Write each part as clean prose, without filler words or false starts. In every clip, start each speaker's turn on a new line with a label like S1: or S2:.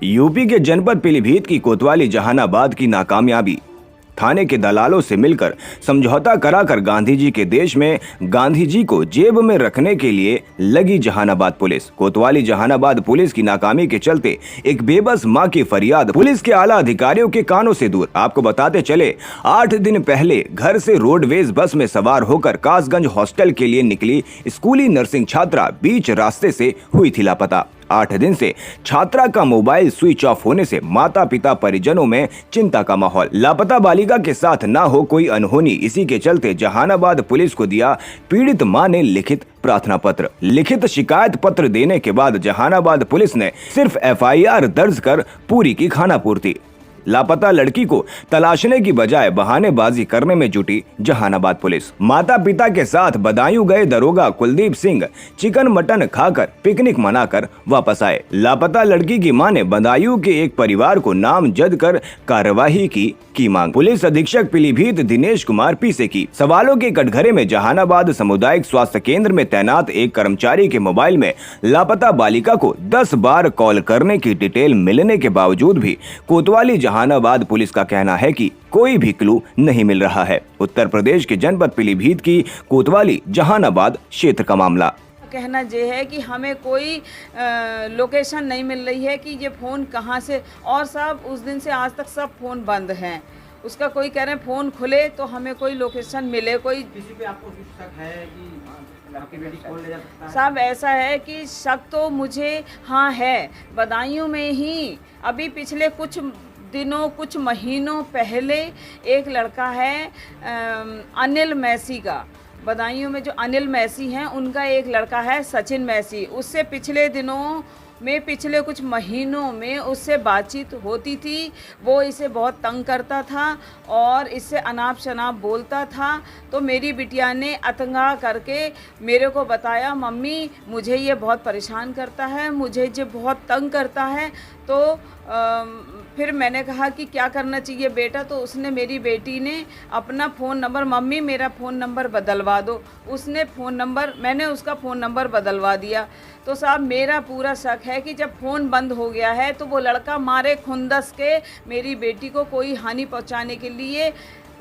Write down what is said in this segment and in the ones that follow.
S1: UP के जनपद पीलीभीत की कोतवाली जहानाबाद की नाकामयाबी। थाने के दलालों से मिलकर समझौता कराकर गांधी जी के देश में गांधी जी को जेब में रखने के लिए लगी जहानाबाद पुलिस। कोतवाली जहानाबाद पुलिस की नाकामी के चलते एक बेबस मां की फरियाद पुलिस के आला अधिकारियों के कानों से दूर। आपको बताते चले, 8 दिन पहले घर से रोडवेज बस में सवार होकर कासगंज हॉस्टल के लिए निकली स्कूली नर्सिंग छात्रा बीच रास्ते से हुई थी लापता। 8 दिन से छात्रा का मोबाइल स्विच ऑफ होने से माता पिता परिजनों में चिंता का माहौल। लापता बालिका के साथ ना हो कोई अनहोनी, इसी के चलते जहानाबाद पुलिस को दिया पीड़ित मां ने लिखित प्रार्थना पत्र। लिखित शिकायत पत्र देने के बाद जहानाबाद पुलिस ने सिर्फ FIR दर्ज कर पूरी की खानापूर्ति। लापता लड़की को तलाशने की बजाय बहानेबाजी करने में जुटी जहानाबाद पुलिस। माता पिता के साथ बदायूं गए दरोगा कुलदीप सिंह चिकन मटन खाकर पिकनिक मनाकर वापस आए। लापता लड़की की मां ने बदायूं के एक परिवार को नामजद कर कार्यवाही की मांग पुलिस अधीक्षक पीलीभीत दिनेश कुमार पी से की। सवालों के कटघरे में जहानाबाद सामुदायिक स्वास्थ्य केंद्र में तैनात एक कर्मचारी के मोबाइल में लापता बालिका को 10 बार कॉल करने की डिटेल मिलने के बावजूद भी कोतवाली जहानाबाद पुलिस का कहना है कि कोई भी क्लू नहीं मिल रहा है। उत्तर प्रदेश के जनपद पीलीभीत की कोतवाली जहानाबाद क्षेत्र का मामला।
S2: कहना ये है कि हमें कोई लोकेशन नहीं मिल रही है कि ये फ़ोन कहाँ से, और साहब उस दिन से आज तक सब फ़ोन बंद हैं। उसका कोई कह रहे हैं फ़ोन खुले तो हमें कोई लोकेशन मिले। कोई
S3: किसी पे आपको शक है कि आपकी बेटी कौन ले जा सकता है?
S2: साहब ऐसा है कि शक तो मुझे हाँ है। बदायूं में ही अभी पिछले कुछ दिनों कुछ महीनों पहले एक लड़का है अनिल मैसी का, बदायूं में जो अनिल मैसी हैं उनका एक लड़का है सचिन मैसी। उससे पिछले दिनों में पिछले कुछ महीनों में उससे बातचीत होती थी। वो इसे बहुत तंग करता था और इससे अनाप शनाप बोलता था। तो मेरी बिटिया ने अतंगा करके मेरे को बताया, मम्मी मुझे ये बहुत परेशान करता है, मुझे ये बहुत तंग करता है। तो फिर मैंने कहा कि क्या करना चाहिए बेटा, तो उसने मेरी बेटी ने अपना फ़ोन नंबर, मम्मी मेरा फ़ोन नंबर बदलवा दो, उसने मैंने उसका फ़ोन नंबर बदलवा दिया। तो साहब मेरा पूरा शक है कि जब फ़ोन बंद हो गया है तो वो लड़का मारे खुंदस के मेरी बेटी को कोई हानि पहुंचाने के लिए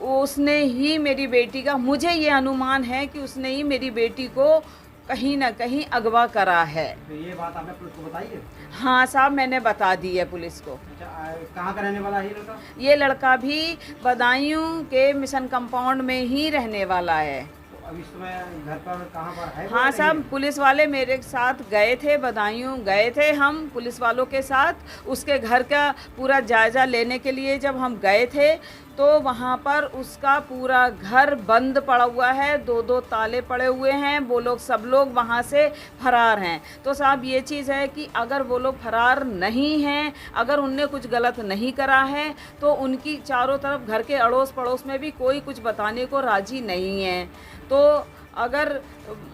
S2: उसने ही मेरी बेटी का, मुझे ये अनुमान है कि उसने ही मेरी बेटी को कहीं ना कहीं अगवा करा है।
S3: तो ये बात आपने पुलिस को बताई है?
S2: हाँ साहब मैंने बता दी है पुलिस को।
S3: अच्छा, कहाँ का रहने वाला है ये लड़का?
S2: ये लड़का भी बदायूं के मिशन कंपाउंड में ही रहने वाला है।
S3: तो अब इस समय घर पर कहाँ पर है?
S2: हाँ साहब पुलिस वाले मेरे साथ गए थे, बदायूं गए थे हम पुलिस वालों के साथ उसके घर का पूरा जायज़ा लेने के लिए। जब हम गए थे तो वहाँ पर उसका पूरा घर बंद पड़ा हुआ है, 2-2 ताले पड़े हुए हैं। वो लोग सब लोग वहाँ से फरार हैं। तो साहब ये चीज़ है कि अगर वो लोग फरार नहीं हैं, अगर उनने कुछ गलत नहीं करा है तो उनकी चारों तरफ घर के अड़ोस पड़ोस में भी कोई कुछ बताने को राजी नहीं है। तो अगर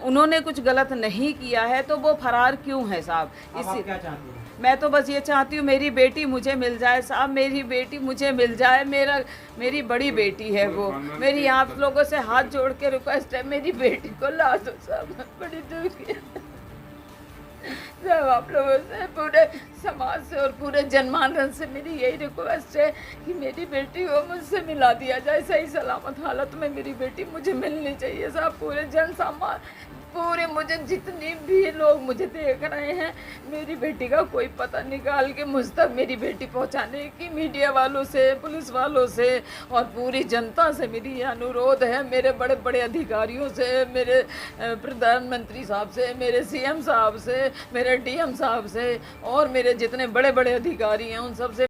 S2: उन्होंने कुछ गलत नहीं किया है तो वो फरार क्यों है साहब?
S3: आप क्या चाहती हैं?
S2: मैं तो बस ये चाहती हूँ मेरी बेटी मुझे मिल जाए साहब, मेरी बेटी मुझे मिल जाए। मेरी बड़ी बेटी है वो। मेरी आप लोगों से हाथ जोड़ के रिक्वेस्ट है, मेरी बेटी को ला दो साहब, बड़ी दुखी सब आप लोगों से, पूरे समाज से और पूरे जनमानस से मेरी यही रिक्वेस्ट है कि मेरी बेटी को मुझसे मिला दिया जाए। सही सलामत हालत में मेरी बेटी मुझे मिलनी चाहिए साहब। पूरे जन समाज, पूरे मुझे जितनी भी लोग मुझे देख रहे हैं, मेरी बेटी का कोई पता निकाल के मुझ तक मेरी बेटी पहुंचाने की मीडिया वालों से, पुलिस वालों से और पूरी जनता से मेरी ये अनुरोध है। मेरे बड़े बड़े अधिकारियों से, मेरे प्रधानमंत्री साहब से, मेरे CM साहब से, मेरे DM साहब से और मेरे जितने बड़े बड़े अधिकारी हैं उन सब से